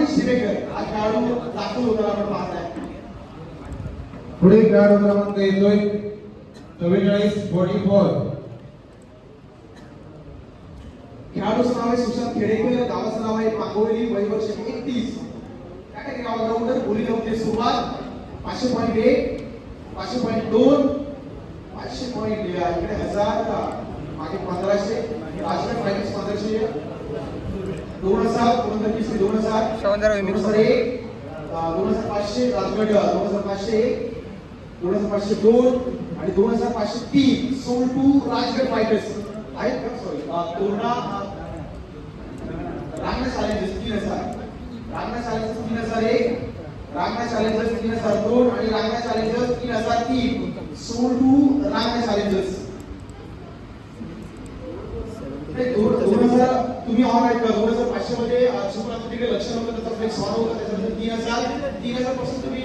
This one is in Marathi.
अविनाश शिवेकर हा खेळाडू दाखल होताना आपण पाहताय. पुढे खेळाडू क्रमांक येतोय 44-44. खेळाडूचं नाव आहे सुशांत खेडेकर, गावाचं नाव आहे मागोली, वय वर्ष 31. काय गावावर बोली लावते सुरुवात 500.1, 500.2, 500.1 इकडे 1000, मागे 1500, राजगड फायनान्स 1500, 2000, 2020 2000, 2001, 2500, राजगड 2501, 2502 आणि 2503. सोल टू राजगड फायटर्स आहेत का? Sorry Torna Rangana challengers 3000, Rangana challengers 3001, Rangana challengers 3002 आणि रांगणा चॅलेंजर्स 3003. सोल टू रांगणा चॅलेंजर्स. 2000 तुम्ही ऑन आहेत का? 2500 मध्ये शिवरात्रीकडे लक्ष नव्हतं, त्याचा फ्लेक्स ऑन होता, त्याच्यानंतर 3000 पासून तुम्ही